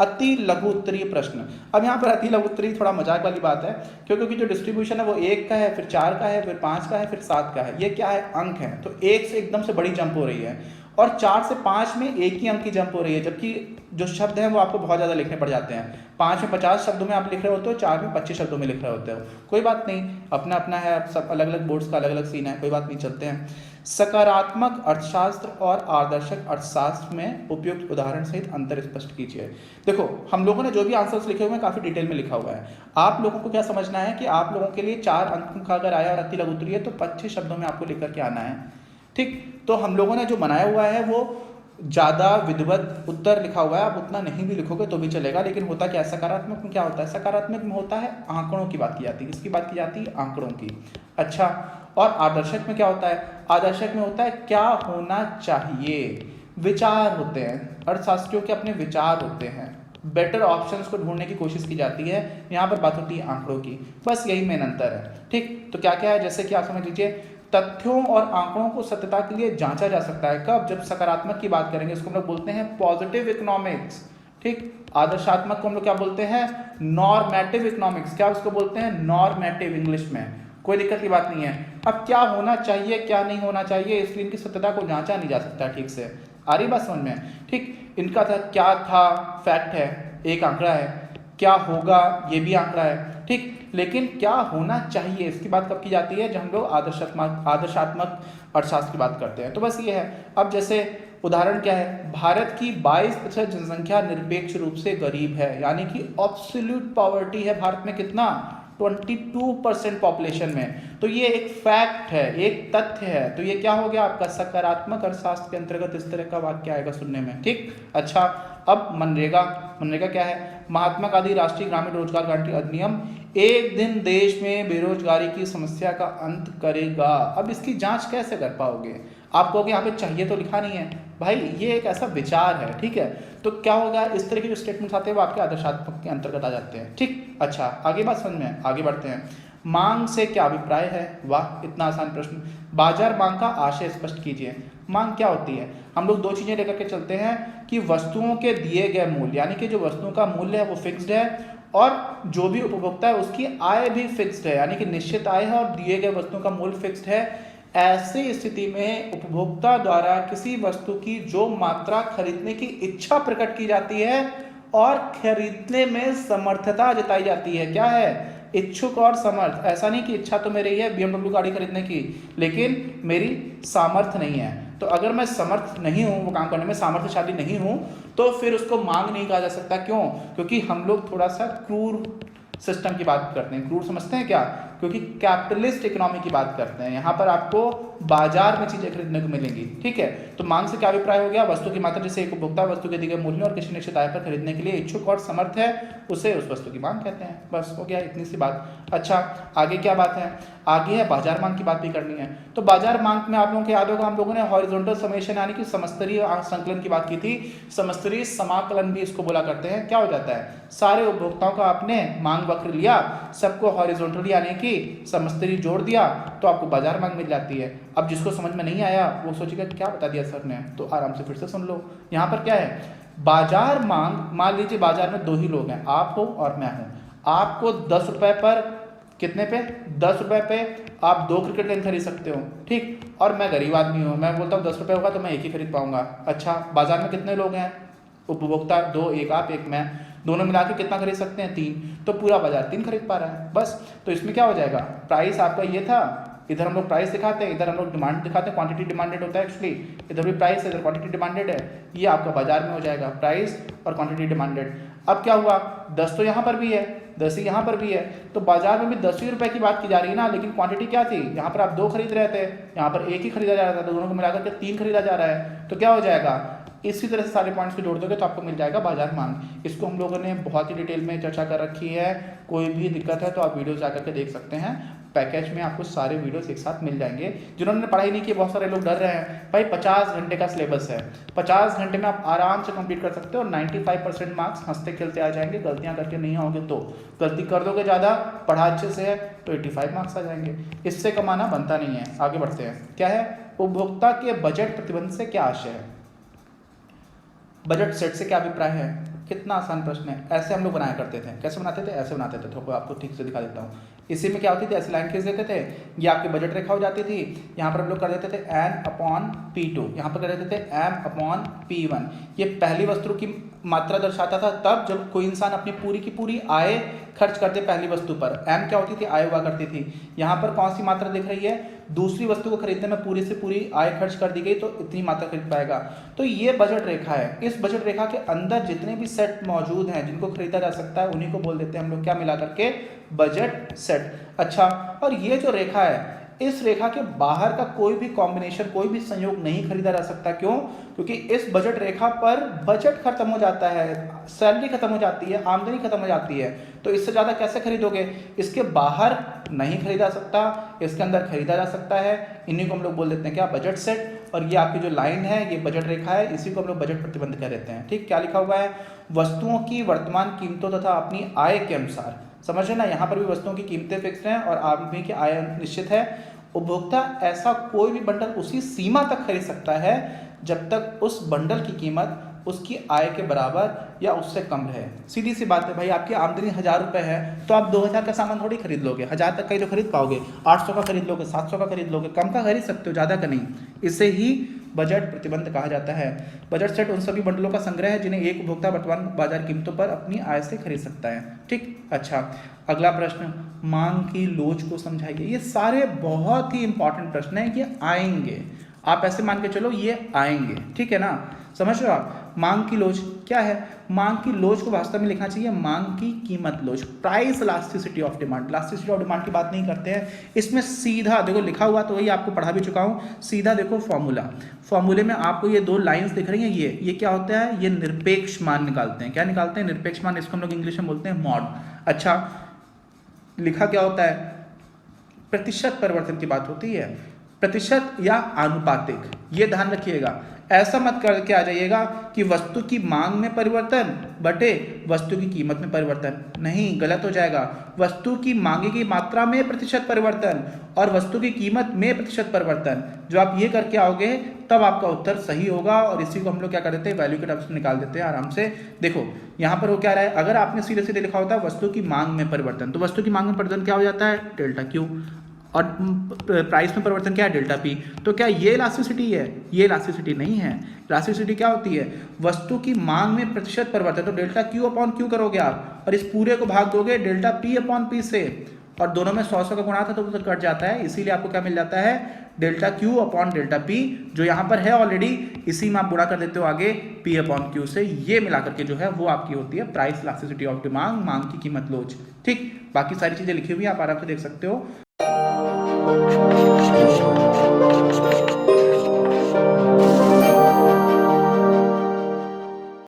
अति लघु उत्तरीय प्रश्न। अब यहाँ पर अति लघु उत्तरीय थोड़ा मजाक वाली बात है, क्योंकि जो डिस्ट्रीब्यूशन है वो 1 का है, फिर 4 का है, फिर 5 का है, फिर 7 का है। ये क्या है? अंक है। तो 1 से एकदम से बड़ी जंप हो रही है और 4 से 5 में एक ही अंक की जंप हो रही है, जबकि जो शब्द हैं वो आपको बहुत ज़्यादा लिखने पड़ जाते हैं। 5 में 50 शब्दों में आप लिख रहे होते हो, 4 में 25 शब्दों में लिख रहे होते हो। कोई बात नहीं, अपना अपना है, सब अलग अलग बोर्ड्स का अलग अलग सीन है, कोई बात नहीं, चलते हैं। सकारात्मक अर्थशास्त्र और आदर्शक अर्थशास्त्र में उपयुक्त उदाहरण सहित अंतर स्पष्ट कीजिए। देखो, हम लोगों ने जो भी आंसर्स लिखे हुए हैं काफ़ी डिटेल में लिखा हुआ है। आप लोगों को क्या समझना है कि आप लोगों के लिए 4 अंक का अगर आया और अति लघु उत्तरीय है तो 25 शब्दों में आपको लिख करके आना है। ठीक, तो हम लोगों ने जो बनाया हुआ है वो ज़्यादा विधिवत उत्तर लिखा हुआ है। आप उतना नहीं भी लिखोगे तो भी चलेगा, लेकिन होता क्या है, सकारात्मक में क्या होता है? सकारात्मक में होता है आंकड़ों की बात की जाती है। किसकी बात की जाती है? आंकड़ों की। अच्छा, और आदर्शक में क्या होता है? आदर्शक में होता है क्या होना चाहिए, विचार होते हैं, अर्थशास्त्रियों के अपने विचार होते हैं, बेटर ऑप्शंस को ढूंढने की कोशिश की जाती है। यहाँ पर बात होती है आंकड़ों की। बस यही मेन अंतर है। ठीक, तो क्या क्या है, जैसे कि आप समझ लीजिए, तथ्यों और आंकड़ों को सत्यता के लिए जांचा जा सकता है। कब? जब सकारात्मक की बात करेंगे, इसको हम लोग बोलते हैं पॉजिटिव इकोनॉमिक्स। ठीक, आदर्शात्मक को हम लोग क्या बोलते हैं? Normative economics. क्या उसको बोलते हैं? नॉर्मेटिव, इंग्लिश में। कोई दिक्कत की बात नहीं है। अब क्या होना चाहिए क्या नहीं होना चाहिए, इसलिए इनकी सत्यता को जांचा नहीं जा सकता ठीक से। आ रही बात समझ में? ठीक, इनका था क्या था, फैक्ट है, एक आंकड़ा है। क्या होगा, ये भी आंकड़ा है। ठीक, लेकिन क्या होना चाहिए इसकी बात कब की जाती है? जब हम लोग आदर्शात्मक अर्थशास्त्र की बात करते हैं। तो बस ये है। अब जैसे उदाहरण क्या है, भारत की 22% जनसंख्या निरपेक्ष रूप से गरीब है, यानी कि एब्सोल्यूट पॉवर्टी है भारत में। कितना? 22% पॉपुलेशन में। तो ये एक फैक्ट है, एक तथ्य है। तो ये क्या हो गया आपका? सकारात्मक अर्थशास्त्र के अंतर्गत इस तरह का वाक्य आएगा सुनने में। ठीक, अच्छा, अब मनरेगा। मनरेगा क्या है? महात्मा गांधी राष्ट्रीय ग्रामीण रोजगार गारंटी अधिनियम एक दिन देश में बेरोजगारी की समस्या का अंत करेगा। अब इसकी जांच कैसे कर पाओगे? आप कहोगे यहाँ पे चाहिए तो लिखा नहीं है। भाई, ये एक ऐसा विचार है। ठीक है, तो क्या होगा, इस तरह के जो स्टेटमेंट्स आते हैं वो आपके आदर्शात्मक के अंतर्गत आ जाते हैं। ठीक, अच्छा, आगे बात समझ में, आगे बढ़ते हैं। मांग से क्या अभिप्राय है? वाह, इतना आसान प्रश्न। बाजार मांग का आशय स्पष्ट कीजिए। मांग क्या होती है? हम लोग 2 चीजें लेकर के चलते हैं कि वस्तुओं के दिए गए मूल्य, यानी कि जो वस्तुओं का मूल्य है वो फिक्स्ड है, और जो भी उपभोक्ता है उसकी आय भी फिक्स्ड है, यानी कि निश्चित आय है और दिए गए वस्तुओं का मूल्य फिक्स्ड है। ऐसी स्थिति में उपभोक्ता द्वारा किसी वस्तु की जो मात्रा खरीदने की इच्छा प्रकट की जाती है और खरीदने में समर्थता जताई जाती है। क्या है? इच्छुक और समर्थ। ऐसा नहीं कि इच्छा तो मेरी है BMW गाड़ी खरीदने की, लेकिन मेरी सामर्थ्य नहीं है। तो अगर मैं समर्थ नहीं हूँ वो काम करने में, सामर्थ्यशाली नहीं हूँ, तो फिर उसको मांग नहीं कहा जा सकता। क्यों? क्योंकि हम लोग थोड़ा सा क्रूर सिस्टम की बात करते हैं। क्रूर समझते हैं क्या? क्योंकि कैपिटलिस्ट इकोनॉमी की बात करते हैं। यहाँ पर आपको बाजार में चीजें खरीदने को मिलेंगी। ठीक है, तो मांग से क्या अभिप्राय हो गया? वस्तु की मात्रा जिसे एक उपभोक्ता वस्तु के दिए गए मूल्य और किसी निश्चित आय पर खरीदने के लिए इच्छुक और समर्थ है, उसे उस वस्तु की मांग कहते हैं। बस हो गया, इतनी सी बात। अच्छा, आगे क्या बात है? आगे है बाजार मांग की बात भी करनी है। तो बाजार मांग में आप लोगों को याद होगा, हम लोगों ने हॉरिजॉन्टल समेशन यानी कि समस्तरीय संकलन की बात की थी। समस्तरीय समाकलन भी इसको बोला करते हैं। क्या हो जाता है? सारे उपभोक्ताओं का आपने मांग वक्र लिया, सबको हॉरिजॉन्टल यानी कि समस्तरीय जोड़ दिया, तो आपको बाजार मांग मिल जाती है। अब जिसको समझ में नहीं आया वो सोचेगा क्या बता दिया सर ने, तो आराम से फिर से सुन लो। यहाँ पर क्या है? बाजार मांग, मान लीजिए बाजार में 2 ही लोग हैं, आप हो और मैं हूं। आपको 10 रुपए पर, कितने पे? 10 रुपए पे आप 2 क्रिकेट गेंद खरीद सकते हो। ठीक, और मैं गरीब आदमी हूँ, मैं बोलता हूँ 10 रुपए होगा तो मैं एक ही खरीद पाऊंगा। अच्छा, बाजार में कितने लोग हैं? उपभोक्ता 2, एक आप एक मैं, दोनों मिला के कितना खरीद सकते हैं? 3। तो पूरा बाजार 3 खरीद पा रहा है। बस, तो इसमें क्या हो जाएगा? प्राइस आपका ये था, इधर हम लोग प्राइस दिखाते हैं, इधर हम लोग डिमांड दिखाते हैं, क्वांटिटी डिमांडेड होता है एक्चुअली। इधर भी प्राइस है, इधर क्वांटिटी डिमांडेड है। ये आपका बाजार में हो जाएगा, प्राइस और क्वांटिटी डिमांडेड। अब क्या हुआ? 10 तो यहाँ पर भी है, 10 ही यहाँ पर भी है, तो बाजार में भी 10 ही रुपए की बात की जा रही है ना, लेकिन क्वांटिटी क्या थी? यहाँ पर आप 2 खरीद रहे थे, यहाँ पर 1 ही खरीदा जा रहा था, तो दोनों को मिलाकर के 3 खरीदा जा रहा है। तो क्या हो जाएगा? इसी तरह से सारे पॉइंट्स को जोड़ दोगे तो आपको मिल जाएगा बाजार मांग। इसको हम लोगों ने बहुत ही डिटेल में चर्चा कर रखी है। कोई भी दिक्कत है तो आप वीडियो जाकर के देख सकते हैं। पैकेज में आपको सारे वीडियोस एक साथ मिल जाएंगे। जिन्होंने पढ़ाई नहीं की, बहुत सारे लोग डर रहे हैं, भाई 50 घंटे का सिलेबस है, 50 घंटे में आप आराम से कंप्लीट कर सकते हो और 95% मार्क्स हंसते खेलते आ जाएंगे। गलतियां करके नहीं आओगे तो, गलती कर दोगे ज़्यादा, पढ़ा अच्छे से है तो 85 मार्क्स आ जाएंगे। इससे कमाना बनता नहीं है। आगे बढ़ते हैं। क्या है? उपभोक्ता के बजट प्रतिबंध से क्या आशय है? बजट सेट से क्या अभिप्राय है? कितना आसान प्रश्न है। ऐसे हम लोग बनाया करते थे। कैसे बनाते थे? ऐसे बनाते थे। तो आपको ठीक से दिखा देता हूँ। इसी में क्या होती थी, ऐसे लाइन खींच देते थे, ये आपकी बजट रेखा हो जाती थी। यहाँ पर हम लोग कर देते थे n/P2, यहाँ पर कर देते थे m/P1। ये पहली वस्तु की मात्रा दर्शाता था तब जब कोई इंसान अपनी पूरी की पूरी आय खर्च करते पहली वस्तु पर। m क्या होती थी? आय हुआ करती थी। यहाँ पर कौन सी मात्रा दिख रही है? दूसरी वस्तु को खरीदने में पूरी से पूरी आय खर्च कर दी गई तो इतनी मात्रा खरीद पाएगा। तो ये बजट रेखा है। इस बजट रेखा के अंदर जितने भी सेट मौजूद हैं जिनको खरीदा जा सकता है उन्हीं को बोल देते हैं हम लोग क्या मिला करके? Budget set. अच्छा, और ये जो रेखा है, इस रेखा के बाहर का कोई भी कॉम्बिनेशन, कोई भी संयोग नहीं खरीदा जा सकता। क्यों? क्योंकि इस बजट रेखा पर बजट खत्म हो जाता है, सैलरी खत्म हो जाती है, आमदनी खत्म हो जाती है। तो इससे ज़्यादा कैसे खरीदोगे? इसके बाहर नहीं खरीदा सकता, इसके अंदर खरीदा जा सकता है। इन्हीं को हम लोग बोल देते हैं क्या? Budget set. और ये आपकी जो लाइन है ये बजट रेखा है, इसी को हम लोग बजट प्रतिबंध कह देते हैं। ठीक, क्या लिखा हुआ है? वस्तुओं की वर्तमान कीमतों तथा अपनी आय के अनुसार। समझ ना, यहाँ पर भी वस्तुओं की कीमतें फिक्स हैं और आदमी की आय निश्चित है। उपभोक्ता ऐसा कोई भी बंडल उसी सीमा तक खरीद सकता है जब तक उस बंडल की कीमत उसकी आय के बराबर या उससे कम रहे। सीधी सी बात है भाई, आपकी आमदनी 1000 रुपये है तो आप 2000 का सामान थोड़ी खरीद लोगे। 1000 तक का ही तो खरीद पाओगे, 800 का खरीद लोगे, 700 का खरीद लोगे, कम का खरीद सकते हो, ज़्यादा का नहीं। इसे ही बजट प्रतिबंध कहा जाता है। बजट सेट उन सभी बंडलों का संग्रह है जिन्हें एक उपभोक्ता वर्तमान बाजार कीमतों पर अपनी आय से खरीद सकता है। ठीक, अच्छा, अगला प्रश्न, मांग की लोच को समझाइए। ये सारे बहुत ही इंपॉर्टेंट प्रश्न हैं, ये आएंगे। आप ऐसे मान के चलो ये आएंगे, ठीक है ना? समझ रहे हो आप? मांग की लोच क्या है? मांग की लोच को वास्तव में लिखना चाहिए मांग की कीमत लोच, price elasticity of demand. Elasticity of demand की बात नहीं करते हैं इसमें। सीधा देखो लिखा हुआ तो वही आपको पढ़ा भी चुका हूँ। सीधा देखो फॉर्मूला, फॉर्मूले में आपको ये दो लाइंस दिख रही हैं। ये क्या होता है? ये निरपेक्ष मान निकालते हैं। क्या निकालते हैं? निरपेक्ष मान। इसको हम लोग इंग्लिश में बोलते हैं मॉड। अच्छा, लिखा क्या होता है? प्रतिशत परिवर्तन की बात होती है, प्रतिशत या आनुपातिक। ये ध्यान रखिएगा। ऐसा मत करके आ जाइएगा कि वस्तु की मांग में परिवर्तन बटे वस्तु की कीमत में परिवर्तन। नहीं, गलत हो जाएगा। वस्तु की मांगी की मात्रा में प्रतिशत परिवर्तन और वस्तु की कीमत में प्रतिशत परिवर्तन। जो आप ये करके आओगे तब आपका उत्तर सही होगा। और इसी को हम लोग क्या कर देते हैं? वैल्यू के टर्म्स में निकाल देते हैं आराम से। देखो यहाँ पर वो क्या रहा है? अगर आपने सीधे सीधे लिखा होता है वस्तु की मांग में परिवर्तन, तो वस्तु की मांग में परिवर्तन क्या हो जाता है? Delta Q. और प्राइस में परिवर्तन क्या है? Delta P. तो क्या ये इलास्टिसिटी है? ये इलास्टिसिटी नहीं है। इलास्टिसिटी क्या होती है? वस्तु की मांग में प्रतिशत परिवर्तन। तो डेल्टा क्यू अपॉन क्यू करोगे आप और इस पूरे को भाग दोगे डेल्टा पी अपॉन पी से, और दोनों में 100 का गुणा था तो कट जाता है। इसीलिए आपको क्या मिल जाता है? Delta Q upon delta P, जो यहाँ पर है ऑलरेडी, इसी में आप गुणा कर देते हो आगे पी अपॉन क्यू से। ये मिलाकर के जो है वो आपकी होती है प्राइस इलास्टिसिटी ऑफ डिमांड, मांग की कीमत लोच। ठीक, बाकी सारी चीजें लिखी हुई है, आप आराम से देख सकते हो।